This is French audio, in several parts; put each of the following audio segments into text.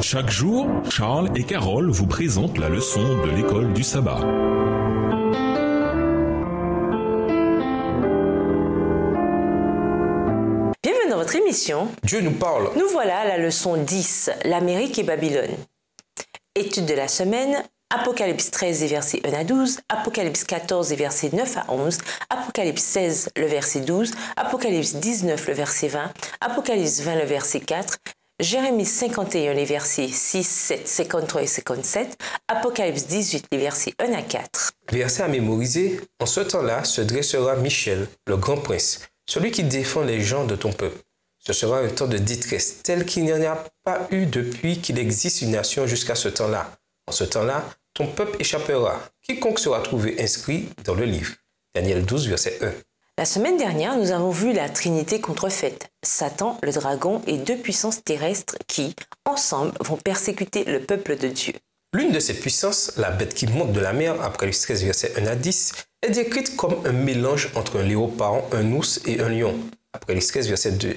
Chaque jour, Charles et Carole vous présentent la leçon de l'école du sabbat. Bienvenue dans votre émission. Dieu nous parle. Nous voilà à la leçon 10, l'Amérique et Babylone. Étude de la semaine, Apocalypse 13, les versets 1 à 12, Apocalypse 14, les versets 9 à 11, Apocalypse 16, le verset 12, Apocalypse 19, le verset 20, Apocalypse 20, le verset 4, Jérémie 51, les versets 6, 7, 53 et 57, Apocalypse 18, les versets 1 à 4. Verset à mémoriser. En ce temps-là se dressera Michel, le grand prince, celui qui défend les gens de ton peuple. Ce sera un temps de détresse, tel qu'il n'y en a pas eu depuis qu'il existe une nation jusqu'à ce temps-là. En ce temps-là, ton peuple échappera, quiconque sera trouvé inscrit dans le livre. Daniel 12, verset 1. La semaine dernière, nous avons vu la Trinité contrefaite, Satan, le dragon et deux puissances terrestres qui, ensemble, vont persécuter le peuple de Dieu. L'une de ces puissances, la bête qui monte de la mer, Apocalypse 13, verset 1 à 10, est décrite comme un mélange entre un léopard, un ours et un lion, Apocalypse 13, verset 2.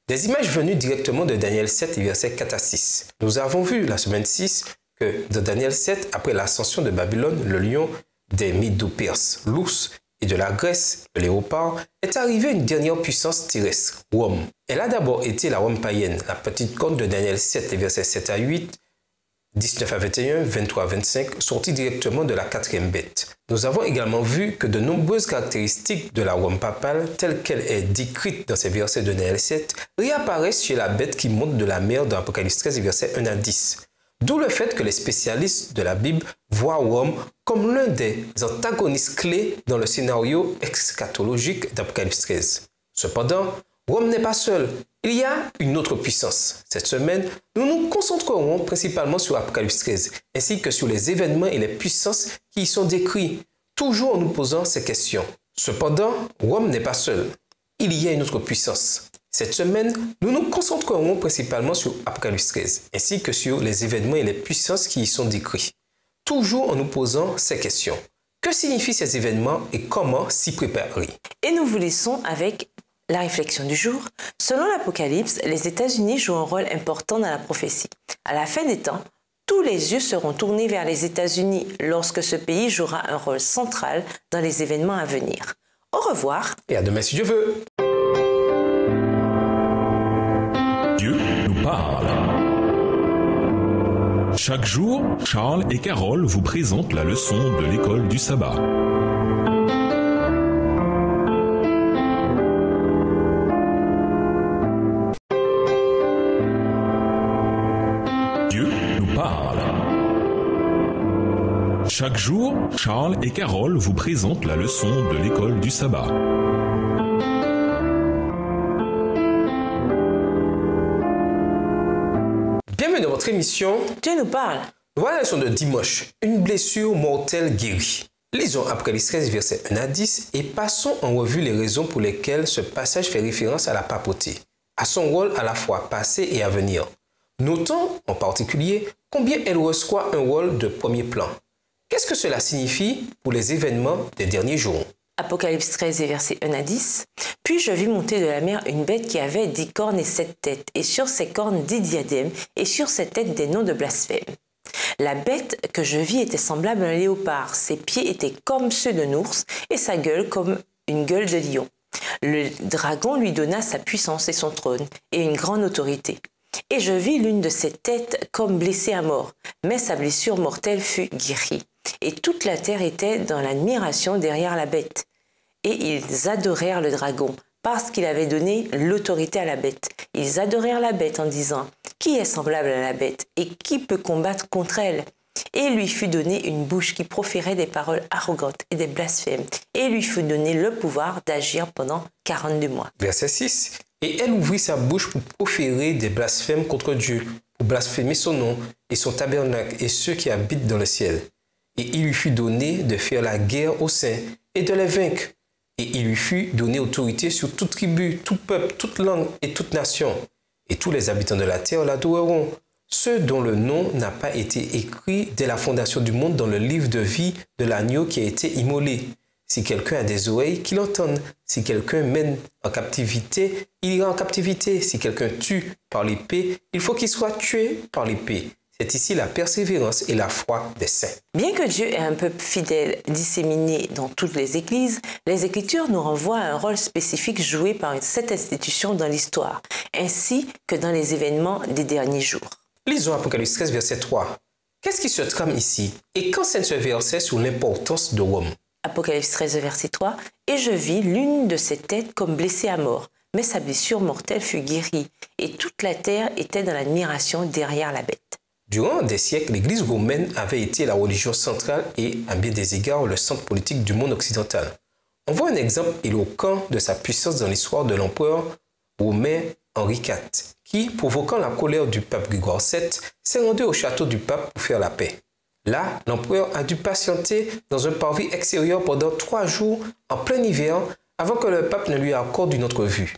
Des images venues directement de Daniel 7, versets 4 à 6. Nous avons vu la semaine 6 que dans Daniel 7, après l'ascension de Babylone, le lion des Médo-Perses, l'ours et de la Grèce, le léopard, est arrivé une dernière puissance terrestre, Rome. Elle a d'abord été la Rome païenne, la petite corne de Daniel 7, versets 7 à 8, 19 à 21, 23 à 25, sortie directement de la quatrième bête. Nous avons également vu que de nombreuses caractéristiques de la Rome papale, telle qu'elle est décrite dans ces versets de Daniel 7, réapparaissent chez la bête qui monte de la mer dans Apocalypse 13, versets 1 à 10. D'où le fait que les spécialistes de la Bible voient Rome comme l'un des antagonistes clés dans le scénario eschatologique d'Apocalypse 13. Cependant, Rome n'est pas seul. Il y a une autre puissance. Cette semaine, nous nous concentrerons principalement sur Apocalypse 13, ainsi que sur les événements et les puissances qui y sont décrits, toujours en nous posant ces questions. Cependant, Rome n'est pas seul. Il y a une autre puissance. Cette semaine, nous nous concentrerons principalement sur Apocalypse 13, ainsi que sur les événements et les puissances qui y sont décrits, toujours en nous posant ces questions. Que signifient ces événements et comment s'y préparer? Et nous vous laissons avec la réflexion du jour. Selon l'Apocalypse, les États-Unis jouent un rôle important dans la prophétie. À la fin des temps, tous les yeux seront tournés vers les États-Unis lorsque ce pays jouera un rôle central dans les événements à venir. Au revoir. Et à demain si Dieu veut. Dieu nous parle. Chaque jour, Charles et Carole vous présentent la leçon de l'école du sabbat. Dieu nous parle. Chaque jour, Charles et Carole vous présentent la leçon de l'école du sabbat. Bienvenue dans votre émission. Dieu nous parle. Voilà la leçon de dimanche. Une blessure mortelle guérie. Lisons Apocalypse 13, versets 1 à 10 et passons en revue les raisons pour lesquelles ce passage fait référence à la papauté, à son rôle à la fois passé et à venir. Notons en particulier combien elle reçoit un rôle de premier plan. Qu'est-ce que cela signifie pour les événements des derniers jours? Apocalypse 13, versets 1 à 10. Puis je vis monter de la mer une bête qui avait 10 cornes et 7 têtes, et sur ses cornes 10 diadèmes, et sur ses têtes des noms de blasphème. La bête que je vis était semblable à un léopard, ses pieds étaient comme ceux d'un ours, et sa gueule comme une gueule de lion. Le dragon lui donna sa puissance et son trône, et une grande autorité. Et je vis l'une de ses têtes comme blessée à mort, mais sa blessure mortelle fut guérie. Et toute la terre était dans l'admiration derrière la bête. Et ils adorèrent le dragon, parce qu'il avait donné l'autorité à la bête. Ils adorèrent la bête en disant « Qui est semblable à la bête et qui peut combattre contre elle ?» Et il lui fut donné une bouche qui proférait des paroles arrogantes et des blasphèmes. Et il lui fut donné le pouvoir d'agir pendant 42 mois. Verset 6. Et elle ouvrit sa bouche pour proférer des blasphèmes contre Dieu, pour blasphémer son nom et son tabernacle et ceux qui habitent dans le ciel. Et il lui fut donné de faire la guerre aux saints et de les vaincre. Et il lui fut donné autorité sur toute tribu, tout peuple, toute langue et toute nation. Et tous les habitants de la terre l'adoreront. Ceux dont le nom n'a pas été écrit dès la fondation du monde dans le livre de vie de l'agneau qui a été immolé. Si quelqu'un a des oreilles, qu'il entende. Si quelqu'un mène en captivité, il ira en captivité. Si quelqu'un tue par l'épée, il faut qu'il soit tué par l'épée. C'est ici la persévérance et la foi des saints. Bien que Dieu ait un peuple fidèle disséminé dans toutes les églises, les Écritures nous renvoient à un rôle spécifique joué par cette institution dans l'histoire, ainsi que dans les événements des derniers jours. Lisons Apocalypse 13, verset 3. Qu'est-ce qui se trame ici? Et qu'enseigne ce verset sur l'importance de Rome? Apocalypse 13, verset 3. « Et je vis l'une de ses têtes comme blessée à mort, mais sa blessure mortelle fut guérie, et toute la terre était dans l'admiration derrière la bête. » Durant des siècles, l'Église romaine avait été la religion centrale et, à bien des égards, le centre politique du monde occidental. On voit un exemple éloquent de sa puissance dans l'histoire de l'empereur romain Henri IV, qui, provoquant la colère du pape Grégoire VII, s'est rendu au château du pape pour faire la paix. Là, l'empereur a dû patienter dans un parvis extérieur pendant 3 jours en plein hiver avant que le pape ne lui accorde une autre vue.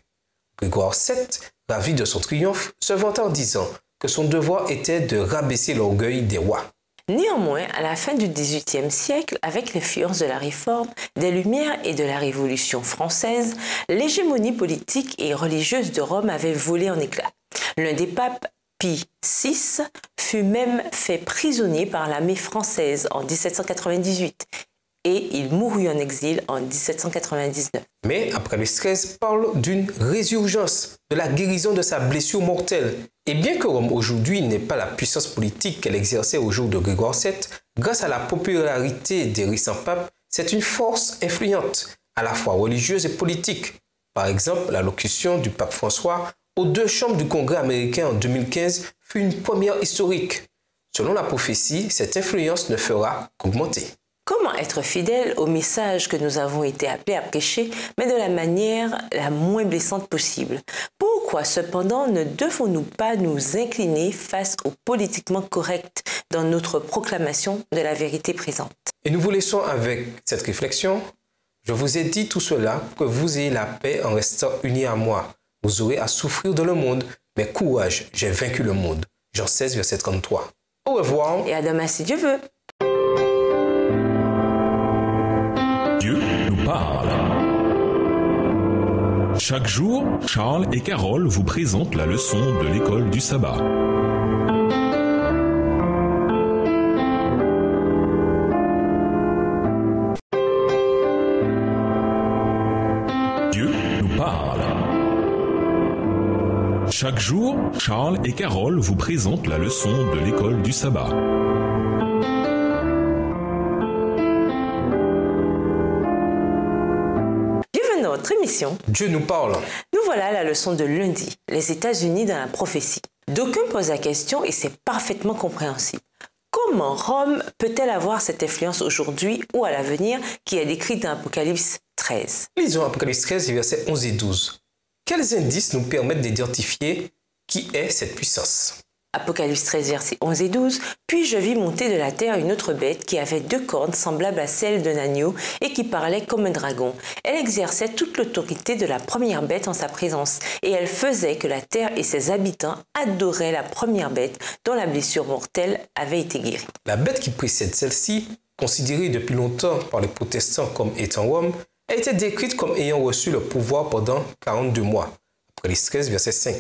Grégoire VII, ravi de son triomphe, se vanta en disant que son devoir était de rabaisser l'orgueil des rois. Néanmoins, à la fin du XVIIIe siècle, avec l'influence de la Réforme, des Lumières et de la Révolution française, l'hégémonie politique et religieuse de Rome avait volé en éclats. L'un des papes, Pie VI, fut même fait prisonnier par l'armée française en 1798 et il mourut en exil en 1799. Mais Apocalypse 13 parle d'une résurgence, de la guérison de sa blessure mortelle. Et bien que Rome aujourd'hui n'ait pas la puissance politique qu'elle exerçait au jour de Grégoire VII, grâce à la popularité des récents papes, c'est une force influente, à la fois religieuse et politique. Par exemple, l'allocution du pape François aux 2 chambres du Congrès américain en 2015 fut une première historique. Selon la prophétie, cette influence ne fera qu'augmenter. Comment être fidèle au message que nous avons été appelés à prêcher, mais de la manière la moins blessante possible? Pourquoi cependant ne devons-nous pas nous incliner face au politiquement correct dans notre proclamation de la vérité présente? Et nous vous laissons avec cette réflexion. Je vous ai dit tout cela pour que vous ayez la paix en restant unis à moi. Vous aurez à souffrir dans le monde, mais courage, j'ai vaincu le monde. Jean 16, verset 33. Au revoir. Et à demain si Dieu veut. Dieu nous parle. Chaque jour, Charles et Carole vous présentent la leçon de l'école du sabbat. Dieu nous parle. Chaque jour, Charles et Carole vous présentent la leçon de l'école du sabbat. Bienvenue dans votre émission. Dieu nous parle. Nous voilà à la leçon de lundi, les États-Unis dans la prophétie. D'aucuns posent la question et c'est parfaitement compréhensible. Comment Rome peut-elle avoir cette influence aujourd'hui ou à l'avenir qui est décrite dans Apocalypse 13? Lisons Apocalypse 13, versets 11 et 12. Quels indices nous permettent d'identifier qui est cette puissance? Apocalypse 13, versets 11 et 12. « Puis je vis monter de la terre une autre bête qui avait 2 cornes semblables à celles d'un agneau et qui parlait comme un dragon. Elle exerçait toute l'autorité de la première bête en sa présence et elle faisait que la terre et ses habitants adoraient la première bête dont la blessure mortelle avait été guérie. » La bête qui précède celle-ci, considérée depuis longtemps par les protestants comme étant Rome, a été décrite comme ayant reçu le pouvoir pendant 42 mois. Apocalypse 13, verset 5.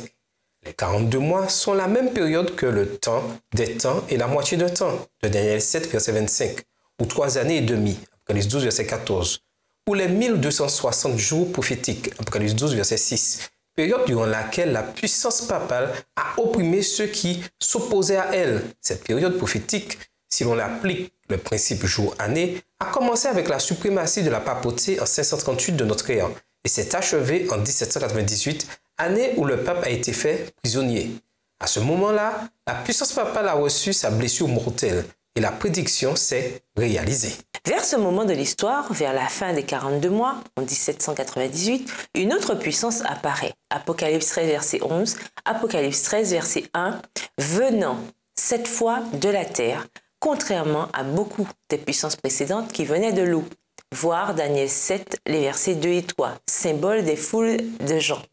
Les 42 mois sont la même période que le temps des temps et la moitié d'un temps, de Daniel 7, verset 25, ou 3 années et demie, Apocalypse 12, verset 14, ou les 1260 jours prophétiques, Apocalypse 12, verset 6, période durant laquelle la puissance papale a opprimé ceux qui s'opposaient à elle. Cette période prophétique, si l'on applique le principe jour-année, a commencé avec la suprématie de la papauté en 538 de notre ère et s'est achevée en 1798, année où le pape a été fait prisonnier. À ce moment-là, la puissance papale a reçu sa blessure mortelle et la prédiction s'est réalisée. Vers ce moment de l'histoire, vers la fin des 42 mois, en 1798, une autre puissance apparaît. Apocalypse 13, verset 11, Apocalypse 13, verset 1, venant cette fois de la terre, contrairement à beaucoup des puissances précédentes qui venaient de l'eau. Voir Daniel 7, les versets 2 et 3, symbole des foules de gens.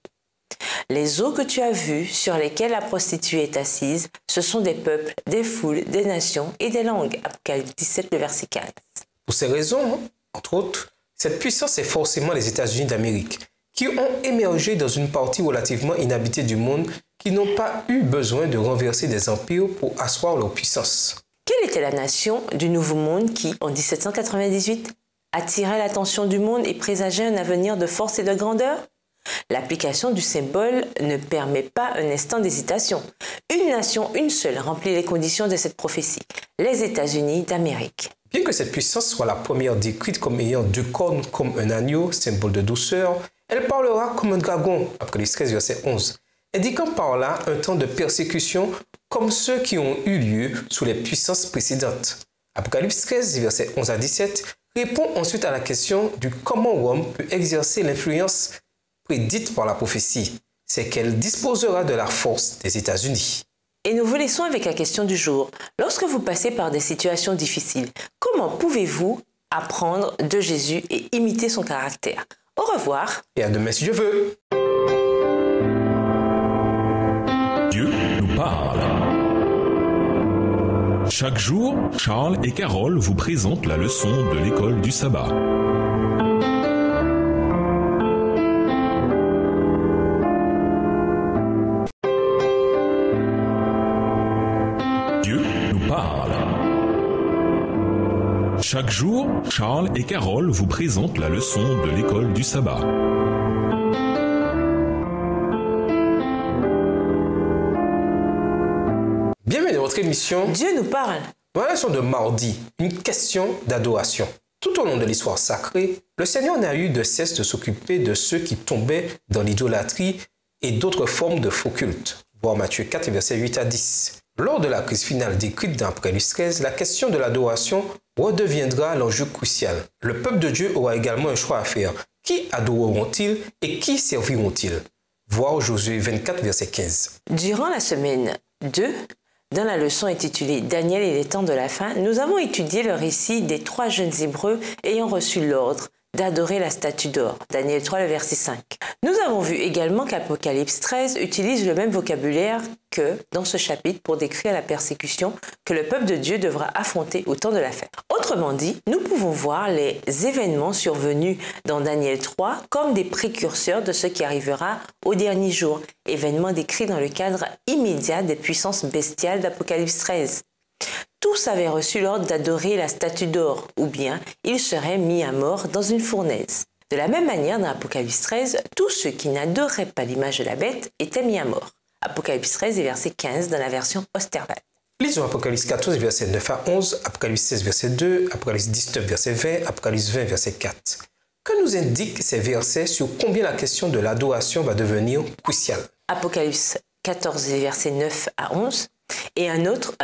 Les eaux que tu as vues, sur lesquelles la prostituée est assise, ce sont des peuples, des foules, des nations et des langues. Apocalypse 17, le verset 15. Pour ces raisons, entre autres, Cette puissance est forcément les États-Unis d'Amérique, qui ont émergé dans une partie relativement inhabitée du monde, qui n'ont pas eu besoin de renverser des empires pour asseoir leur puissance. Quelle était la nation du Nouveau Monde qui, en 1798, attirait l'attention du monde et présageait un avenir de force et de grandeur? L'application du symbole ne permet pas un instant d'hésitation. Une nation, une seule, remplit les conditions de cette prophétie, les États-Unis d'Amérique. Bien que cette puissance soit la première décrite comme ayant deux cornes comme un agneau, symbole de douceur, elle parlera comme un dragon, Apocalypse 13, verset 11, indiquant par là un temps de persécution comme ceux qui ont eu lieu sous les puissances précédentes. Apocalypse 13, verset 11 à 17, répond ensuite à la question du comment Rome peut exercer l'influence prédite par la prophétie. C'est qu'elle disposera de la force des États-Unis. Et nous vous laissons avec la question du jour. Lorsque vous passez par des situations difficiles, comment pouvez-vous apprendre de Jésus et imiter son caractère? Au revoir. Et à demain si Dieu veut. Dieu nous parle. Chaque jour, Charles et Carole vous présentent la leçon de l'école du sabbat. Dieu nous parle. Chaque jour, Charles et Carole vous présentent la leçon de l'école du sabbat. Bienvenue dans votre émission. Dieu nous parle. Dans la leçon de mardi, une question d'adoration. Tout au long de l'histoire sacrée, le Seigneur n'a eu de cesse de s'occuper de ceux qui tombaient dans l'idolâtrie et d'autres formes de faux cultes. Voir Matthieu 4, versets 8 à 10. Lors de la crise finale décrite dans Apocalypse 13, la question de l'adoration redeviendra l'enjeu crucial. Le peuple de Dieu aura également un choix à faire. Qui adoreront-ils et qui serviront-ils? Voir Josué 24, verset 15. Durant la semaine 2, dans la leçon intitulée « Daniel et les temps de la fin », nous avons étudié le récit des 3 jeunes Hébreux ayant reçu l'ordre d'adorer la statue d'or. Daniel 3, le verset 5. Nous avons vu également qu'Apocalypse 13 utilise le même vocabulaire que dans ce chapitre pour décrire la persécution que le peuple de Dieu devra affronter au temps de la fin. Autrement dit, nous pouvons voir les événements survenus dans Daniel 3 comme des précurseurs de ce qui arrivera au dernier jour, événements décrits dans le cadre immédiat des puissances bestiales d'Apocalypse 13. Tous avaient reçu l'ordre d'adorer la statue d'or, ou bien ils seraient mis à mort dans une fournaise. De la même manière, dans Apocalypse 13, tous ceux qui n'adoraient pas l'image de la bête étaient mis à mort. Apocalypse 13 et verset 15 dans la version Osterwald. Lisons Apocalypse 14, verset 9 à 11, Apocalypse 16, verset 2, Apocalypse 19, verset 20, Apocalypse 20, verset 4. Que nous indiquent ces versets sur combien la question de l'adoration va devenir cruciale? Apocalypse 14, verset 9 à 11. Et un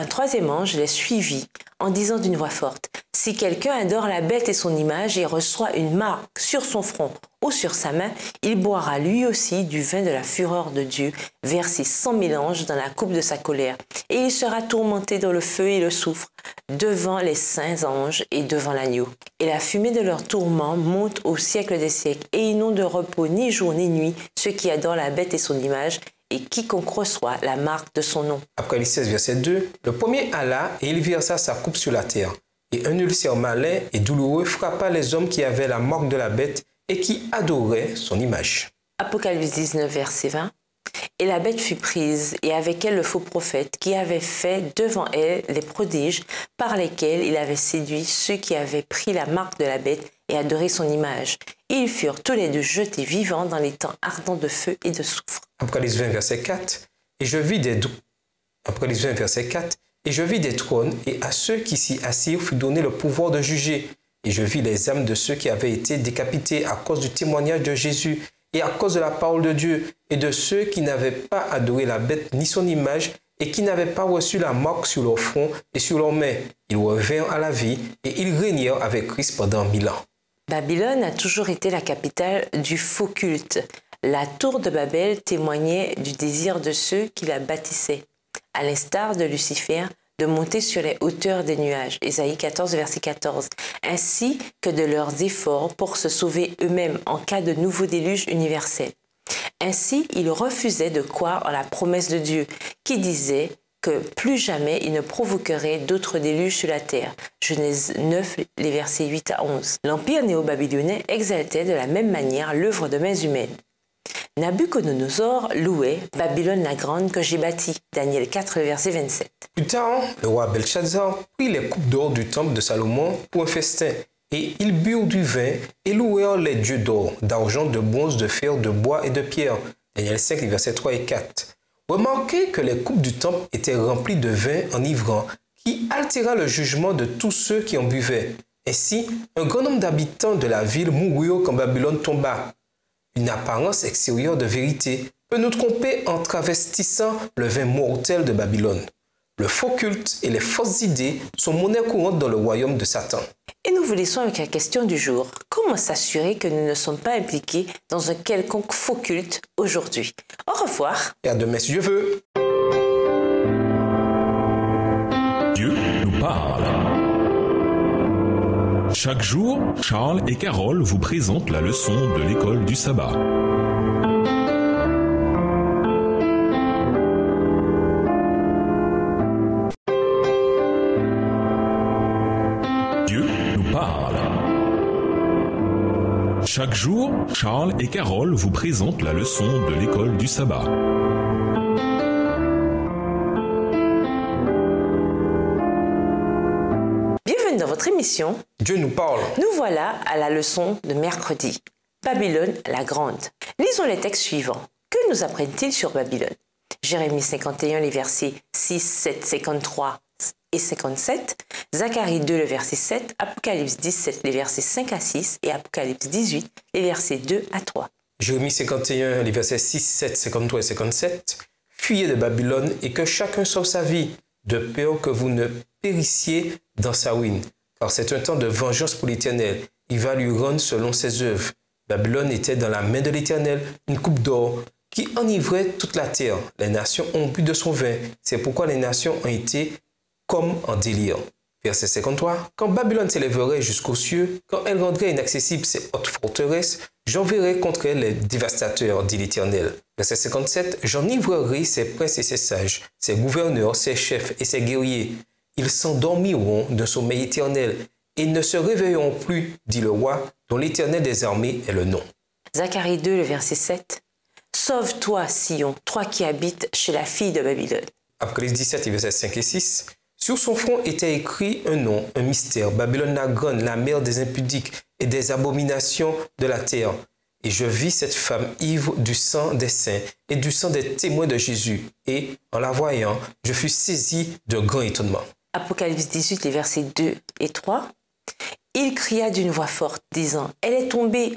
troisième ange les suivit en disant d'une voix forte, « Si quelqu'un adore la bête et son image et reçoit une marque sur son front ou sur sa main, il boira lui aussi du vin de la fureur de Dieu, versé sans mélange dans la coupe de sa colère, et il sera tourmenté dans le feu et le soufre, devant les saints anges et devant l'agneau. Et la fumée de leur tourment monte au siècle des siècles, et ils n'ont de repos ni jour ni nuit, ceux qui adorent la bête et son image, et quiconque reçoit la marque de son nom. » Apocalypse 16, verset 2, le premier alla et il versa sa coupe sur la terre. Et un ulcère malin et douloureux frappa les hommes qui avaient la marque de la bête et qui adoraient son image. Apocalypse 19, verset 20. Et la bête fut prise, et avec elle le faux prophète, qui avait fait devant elle les prodiges par lesquels il avait séduit ceux qui avaient pris la marque de la bête et adoré son image. Et ils furent tous les deux jetés vivants dans les temps ardents de feu et de soufre. Apocalypse 20, verset 4. Apocalypse 20, verset 4. Et je vis des trônes, et à ceux qui s'y assirent fut donné le pouvoir de juger. Et je vis les âmes de ceux qui avaient été décapités à cause du témoignage de Jésus, et à cause de la parole de Dieu, et de ceux qui n'avaient pas adoré la bête ni son image, et qui n'avaient pas reçu la marque sur leur front et sur leurs mains. Ils revinrent à la vie, et ils régnèrent avec Christ pendant 1000 ans. Babylone a toujours été la capitale du faux culte. La tour de Babel témoignait du désir de ceux qui la bâtissaient, à l'instar de Lucifer, de monter sur les hauteurs des nuages, Ésaïe 14, verset 14, ainsi que de leurs efforts pour se sauver eux-mêmes en cas de nouveau déluge universel. Ainsi, ils refusaient de croire en la promesse de Dieu, qui disait que plus jamais il ne provoquerait d'autres déluges sur la terre. Genèse 9, les versets 8 à 11. L'empire néo-babylonais exaltait de la même manière l'œuvre de mains humaines. Nabuchodonosor louait Babylone la grande que j'ai bâtie. Daniel 4, verset 27. Plus tard, le roi Belshazzar prit les coupes d'or du temple de Salomon pour un festin, et ils burent du vin et louèrent les dieux d'or, d'argent, de bronze, de fer, de bois et de pierre. Daniel 5, versets 3 et 4. Remarquez que les coupes du temple étaient remplies de vin enivrant, qui altéra le jugement de tous ceux qui en buvaient. Ainsi, un grand nombre d'habitants de la ville moururent quand Babylone tomba. Une apparence extérieure de vérité peut nous tromper en travestissant le vin mortel de Babylone. Le faux culte et les fausses idées sont monnaie courante dans le royaume de Satan. Et nous vous laissons avec la question du jour. Comment s'assurer que nous ne sommes pas impliqués dans un quelconque faux culte aujourd'hui? Au revoir. Et à demain si Dieu veut. Dieu nous parle. Chaque jour, Charles et Carole vous présentent la leçon de l'école du sabbat. Dieu nous parle. Chaque jour, Charles et Carole vous présentent la leçon de l'école du sabbat. Bienvenue dans votre émission. Dieu nous parle. Nous voilà à la leçon de mercredi. Babylone la grande. Lisons les textes suivants. Que nous apprennent-ils sur Babylone? Jérémie 51, les versets 6, 7, 53 et 57. Zacharie 2, le verset 7. Apocalypse 17, les versets 5 à 6. Et Apocalypse 18, les versets 2 à 3. Jérémie 51, les versets 6, 7, 53 et 57. Fuyez de Babylone et que chacun sauve sa vie, de peur que vous ne périssiez dans sa ruine. Car c'est un temps de vengeance pour l'Éternel. Il va lui rendre selon ses œuvres. Babylone était dans la main de l'Éternel, une coupe d'or qui enivrait toute la terre. Les nations ont bu de son vin. C'est pourquoi les nations ont été comme en délire. Verset 53. Quand Babylone s'élèverait jusqu'aux cieux, quand elle rendrait inaccessibles ses hautes forteresses, j'enverrai contre elle les dévastateurs, dit l'Éternel. Verset 57. J'enivrerai ses princes et ses sages, ses gouverneurs, ses chefs et ses guerriers. Ils s'endormiront d'un sommeil éternel et ne se réveilleront plus, dit le roi, dont l'Éternel des armées est le nom. Zacharie 2, le verset 7. Sauve-toi, Sion, toi qui habites chez la fille de Babylone. Apocalypse 17, versets 5 et 6. Sur son front était écrit un nom, un mystère, Babylone la grande, la mère des impudiques et des abominations de la terre. Et je vis cette femme ivre du sang des saints et du sang des témoins de Jésus. Et, en la voyant, je fus saisi de grand étonnement. Apocalypse 18, les versets 2 et 3. Il cria d'une voix forte, disant « Elle est tombée,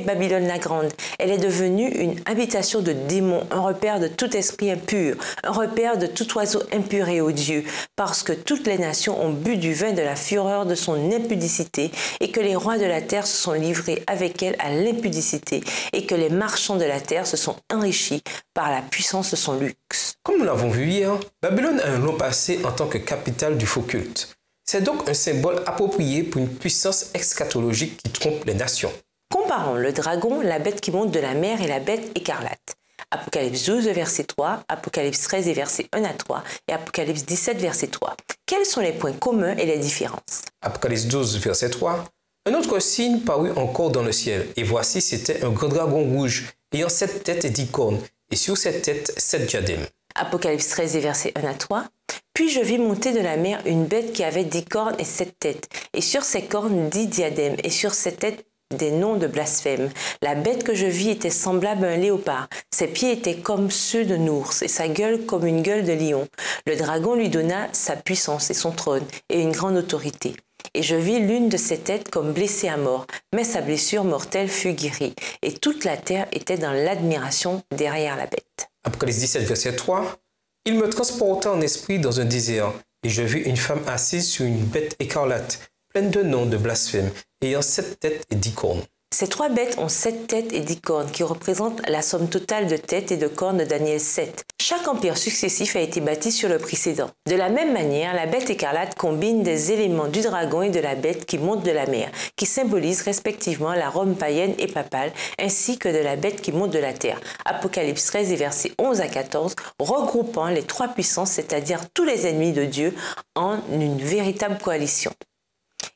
Babylone la grande. Elle est devenue une habitation de démons, un repère de tout esprit impur, un repère de tout oiseau impur et odieux, parce que toutes les nations ont bu du vin de la fureur de son impudicité, et que les rois de la terre se sont livrés avec elle à l'impudicité, et que les marchands de la terre se sont enrichis par la puissance de son luxe. » Comme nous l'avons vu hier, Babylone a un long passé en tant que capitale du faux culte. C'est donc un symbole approprié pour une puissance eschatologique qui trompe les nations. Comparons le dragon, la bête qui monte de la mer et la bête écarlate. Apocalypse 12, verset 3, Apocalypse 13, verset 1 à 3 et Apocalypse 17, verset 3. Quels sont les points communs et les différences? Apocalypse 12, verset 3. Un autre signe parut encore dans le ciel, et voici c'était un grand dragon rouge, ayant 7 têtes et 10 cornes, et sur cette tête 7 diadèmes. Apocalypse 13, verset 1 à 3. Puis je vis monter de la mer une bête qui avait 10 cornes et 7 têtes, et sur ses cornes 10 diadèmes, et sur ses têtes des noms de blasphème. La bête que je vis était semblable à un léopard. Ses pieds étaient comme ceux d'un ours, et sa gueule comme une gueule de lion. Le dragon lui donna sa puissance et son trône, et une grande autorité. Et je vis l'une de ses têtes comme blessée à mort, mais sa blessure mortelle fut guérie, et toute la terre était dans l'admiration derrière la bête. Apocalypse 17, verset 3. Il me transporta en esprit dans un désert, et je vis une femme assise sur une bête écarlate, pleine de noms de blasphème, ayant 7 têtes et 10 cornes. Ces 3 bêtes ont 7 têtes et 10 cornes, qui représentent la somme totale de têtes et de cornes de Daniel 7. Chaque empire successif a été bâti sur le précédent. De la même manière, la bête écarlate combine des éléments du dragon et de la bête qui monte de la mer, qui symbolisent respectivement la Rome païenne et papale, ainsi que de la bête qui monte de la terre. Apocalypse 13 et versets 11 à 14, regroupant les trois puissances, c'est-à-dire tous les ennemis de Dieu, en une véritable coalition.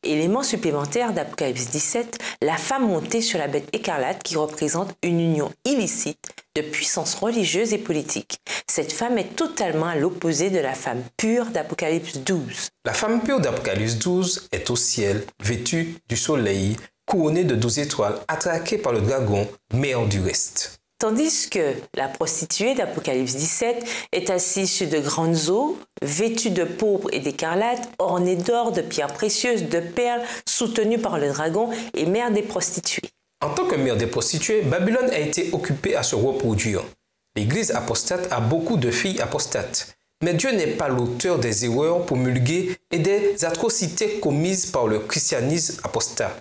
Élément supplémentaire d'Apocalypse 17, la femme montée sur la bête écarlate qui représente une union illicite de puissances religieuses et politiques. Cette femme est totalement à l'opposé de la femme pure d'Apocalypse 12. La femme pure d'Apocalypse 12 est au ciel, vêtue du soleil, couronnée de 12 étoiles, attraquée par le dragon, mère du reste. Tandis que la prostituée d'Apocalypse 17 est assise sur de grandes eaux, vêtue de pourpre et d'écarlate, ornée d'or, de pierres précieuses, de perles, soutenue par le dragon et mère des prostituées. En tant que mère des prostituées, Babylone a été occupée à se reproduire. L'Église apostate a beaucoup de filles apostates. Mais Dieu n'est pas l'auteur des erreurs promulguées et des atrocités commises par le christianisme apostat.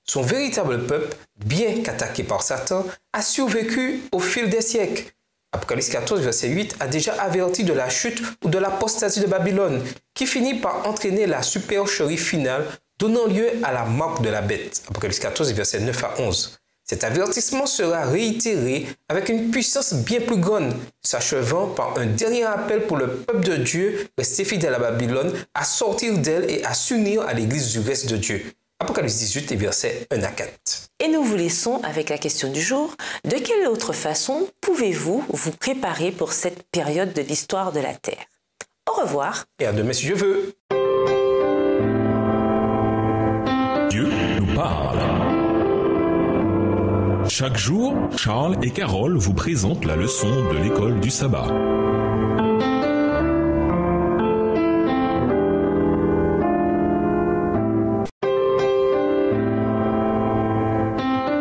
Son véritable peuple, bien qu'attaqué par Satan, a survécu au fil des siècles. Apocalypse 14, verset 8 a déjà averti de la chute ou de l'apostasie de Babylone, qui finit par entraîner la supercherie finale, donnant lieu à la marque de la bête. Apocalypse 14, verset 9 à 11. Cet avertissement sera réitéré avec une puissance bien plus grande, s'achevant par un dernier appel pour le peuple de Dieu resté fidèle à Babylone à sortir d'elle et à s'unir à l'Église du reste de Dieu. Apocalypse 18, versets 1 à 4. Et nous vous laissons avec la question du jour. De quelle autre façon pouvez-vous vous préparer pour cette période de l'histoire de la Terre? Au revoir. Et à demain si Dieu veut. Dieu nous parle. Chaque jour, Charles et Carole vous présentent la leçon de l'école du sabbat.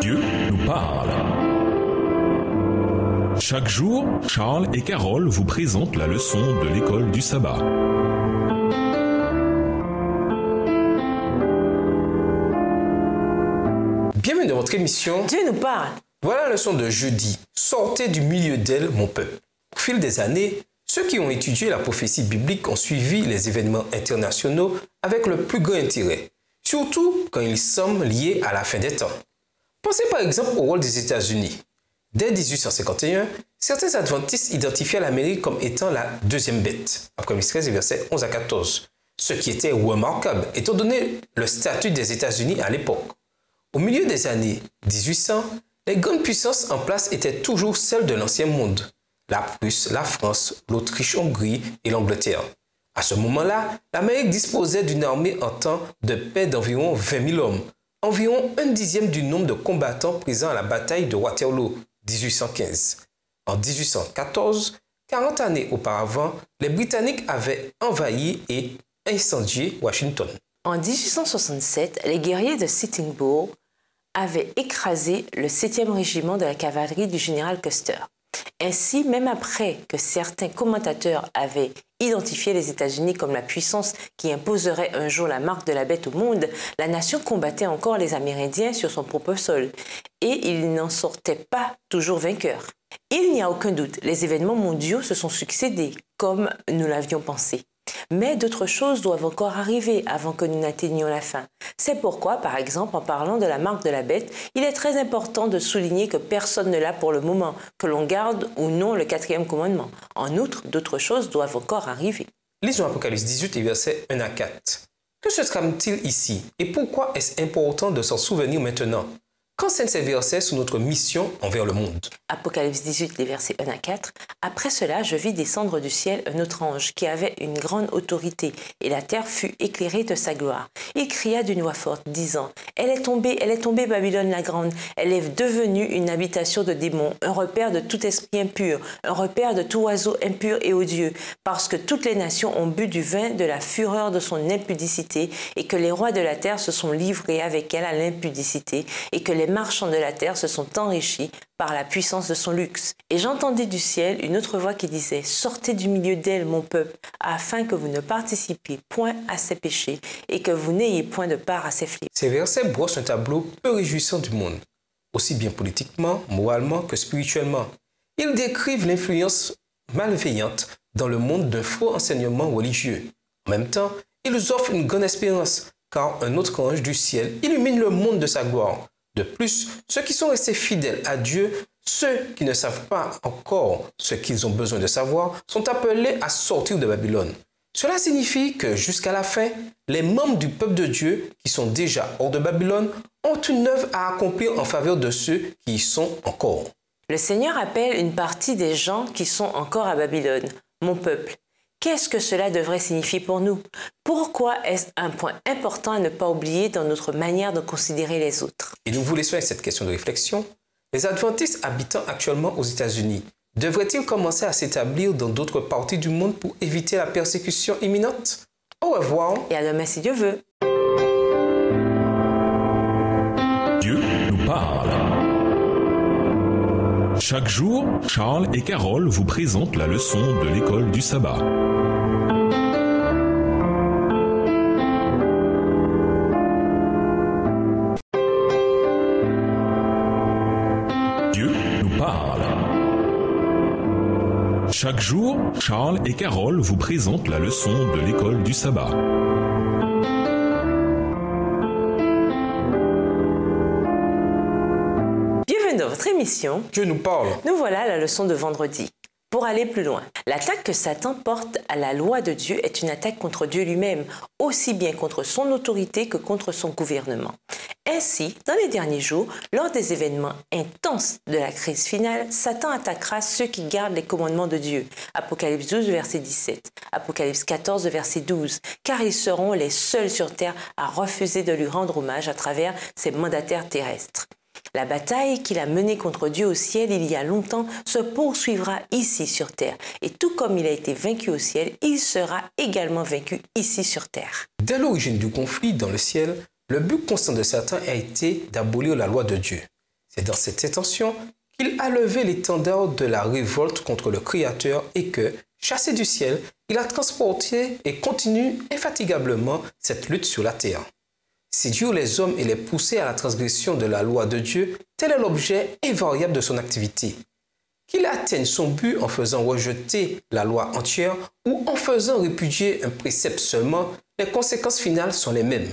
Dieu nous parle. Chaque jour, Charles et Carole vous présentent la leçon de l'école du sabbat. Bienvenue dans votre émission. Dieu nous parle. Voilà la leçon de jeudi. Sortez du milieu d'elle, mon peuple. Au fil des années, ceux qui ont étudié la prophétie biblique ont suivi les événements internationaux avec le plus grand intérêt, surtout quand ils semblent liés à la fin des temps. Pensez par exemple au rôle des États-Unis. Dès 1851, certains adventistes identifiaient l'Amérique comme étant la deuxième bête, Apocalypse 13, versets 11 à 14, ce qui était remarquable étant donné le statut des États-Unis à l'époque. Au milieu des années 1800, les grandes puissances en place étaient toujours celles de l'Ancien Monde, la Prusse, la France, l'Autriche-Hongrie et l'Angleterre. À ce moment-là, l'Amérique disposait d'une armée en temps de paix d'environ 20 000 hommes, environ un dixième du nombre de combattants présents à la bataille de Waterloo, 1815. En 1814, 40 années auparavant, les Britanniques avaient envahi et incendié Washington. En 1867, les guerriers de Sitting Bull avaient écrasé le 7e régiment de la cavalerie du général Custer. Ainsi, même après que certains commentateurs avaient identifié les États-Unis comme la puissance qui imposerait un jour la marque de la bête au monde, la nation combattait encore les Amérindiens sur son propre sol, et il n'en sortait pas toujours vainqueur. Il n'y a aucun doute, les événements mondiaux se sont succédés, comme nous l'avions pensé. Mais d'autres choses doivent encore arriver avant que nous n'atteignions la fin. C'est pourquoi, par exemple, en parlant de la marque de la bête, il est très important de souligner que personne ne l'a pour le moment, que l'on garde ou non le 4e commandement. En outre, d'autres choses doivent encore arriver. Lisons Apocalypse 18 et versets 1 à 4. Que se trame-t-il ici et pourquoi est-ce important de s'en souvenir maintenant? Qu'enseignent ces versets sur notre mission envers le monde? Apocalypse 18, les versets 1 à 4. Après cela, je vis descendre du ciel un autre ange qui avait une grande autorité, et la terre fut éclairée de sa gloire. Il cria d'une voix forte, disant, elle est tombée, Babylone la grande. Elle est devenue une habitation de démons, un repère de tout esprit impur, un repère de tout oiseau impur et odieux, parce que toutes les nations ont bu du vin de la fureur de son impudicité, et que les rois de la terre se sont livrés avec elle à l'impudicité, et que les marchands de la terre se sont enrichis par la puissance de son luxe. Et j'entendis du ciel une autre voix qui disait « Sortez du milieu d'elle, mon peuple, afin que vous ne participiez point à ses péchés et que vous n'ayez point de part à ses fléaux. » Ces versets brossent un tableau peu réjouissant du monde, aussi bien politiquement, moralement que spirituellement. Ils décrivent l'influence malveillantes dans le monde d'un faux enseignement religieux. En même temps, ils offrent une grande espérance, car un autre ange du ciel illumine le monde de sa gloire. De plus, ceux qui sont restés fidèles à Dieu, ceux qui ne savent pas encore ce qu'ils ont besoin de savoir, sont appelés à sortir de Babylone. Cela signifie que jusqu'à la fin, les membres du peuple de Dieu qui sont déjà hors de Babylone ont une œuvre à accomplir en faveur de ceux qui y sont encore. Le Seigneur appelle une partie des gens qui sont encore à Babylone, mon peuple. Qu'est-ce que cela devrait signifier pour nous? Pourquoi est-ce un point important à ne pas oublier dans notre manière de considérer les autres? Et nous vous laissons avec cette question de réflexion. Les adventistes habitant actuellement aux États-Unis devraient-ils commencer à s'établir dans d'autres parties du monde pour éviter la persécution imminente? Au revoir. Et à demain si Dieu veut. Dieu nous parle. Chaque jour, Charles et Carole vous présentent la leçon de l'école du sabbat. Dieu nous parle. Chaque jour, Charles et Carole vous présentent la leçon de l'école du sabbat. Bienvenue dans votre émission. Dieu nous parle. Nous voilà à la leçon de vendredi. Pour aller plus loin, l'attaque que Satan porte à la loi de Dieu est une attaque contre Dieu lui-même, aussi bien contre son autorité que contre son gouvernement. Ainsi, dans les derniers jours, lors des événements intenses de la crise finale, Satan attaquera ceux qui gardent les commandements de Dieu. Apocalypse 12, verset 17. Apocalypse 14, verset 12. Car ils seront les seuls sur terre à refuser de lui rendre hommage à travers ses mandataires terrestres. La bataille qu'il a menée contre Dieu au ciel il y a longtemps se poursuivra ici sur terre. Et tout comme il a été vaincu au ciel, il sera également vaincu ici sur terre. Dès l'origine du conflit dans le ciel, le but constant de Satan a été d'abolir la loi de Dieu. C'est dans cette intention qu'il a levé l'étendard de la révolte contre le Créateur et que, chassé du ciel, il a transporté et continue infatigablement cette lutte sur la terre. Séduire les hommes et les pousser à la transgression de la loi de Dieu, tel est l'objet invariable de son activité. Qu'il atteigne son but en faisant rejeter la loi entière ou en faisant répudier un précepte seulement, les conséquences finales sont les mêmes.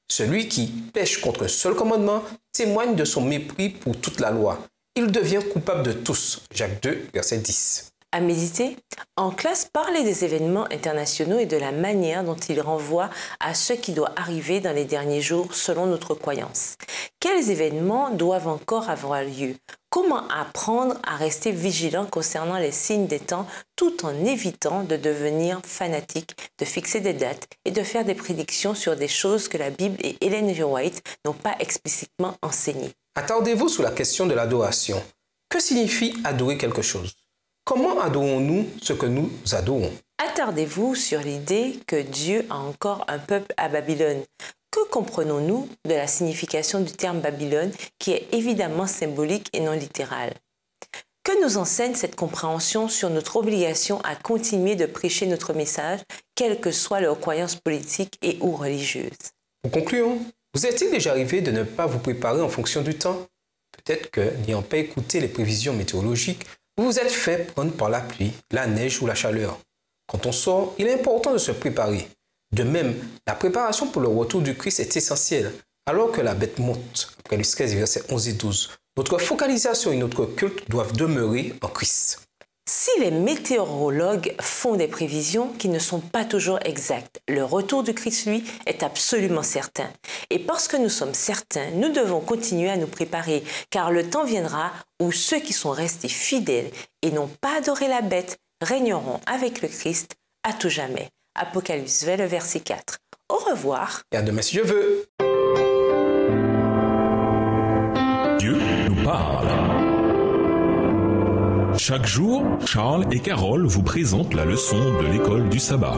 Celui qui pêche contre un seul commandement témoigne de son mépris pour toute la loi. Il devient coupable de tous. Jacques 2, verset 10. À méditer, en classe, parlez des événements internationaux et de la manière dont ils renvoient à ce qui doit arriver dans les derniers jours selon notre croyance. Quels événements doivent encore avoir lieu? Comment apprendre à rester vigilant concernant les signes des temps tout en évitant de devenir fanatique, de fixer des dates et de faire des prédictions sur des choses que la Bible et Ellen G. White n'ont pas explicitement enseignées? Attardez-vous sur la question de l'adoration. Que signifie adorer quelque chose? Comment adorons-nous ce que nous adorons? Attardez-vous sur l'idée que Dieu a encore un peuple à Babylone. Que comprenons-nous de la signification du terme Babylone qui est évidemment symbolique et non littérale? Que nous enseigne cette compréhension sur notre obligation à continuer de prêcher notre message, quelles que soient leurs croyances politiques et ou religieuses? Pour conclure, vous est-il déjà arrivé de ne pas vous préparer en fonction du temps? Peut-être que, n'ayant pas écouté les prévisions météorologiques, vous vous êtes fait prendre par la pluie, la neige ou la chaleur. Quand on sort, il est important de se préparer. De même, la préparation pour le retour du Christ est essentielle. Alors que la bête monte, Apocalypse 13, versets 11 et 12, notre focalisation et notre culte doivent demeurer en Christ. Si les météorologues font des prévisions qui ne sont pas toujours exactes, le retour du Christ, lui, est absolument certain. Et parce que nous sommes certains, nous devons continuer à nous préparer, car le temps viendra où ceux qui sont restés fidèles et n'ont pas adoré la bête régneront avec le Christ à tout jamais. Apocalypse 20, verset 4. Au revoir. Et à demain si Dieu veut. Dieu nous parle. Chaque jour, Charles et Carole vous présentent la leçon de l'école du sabbat.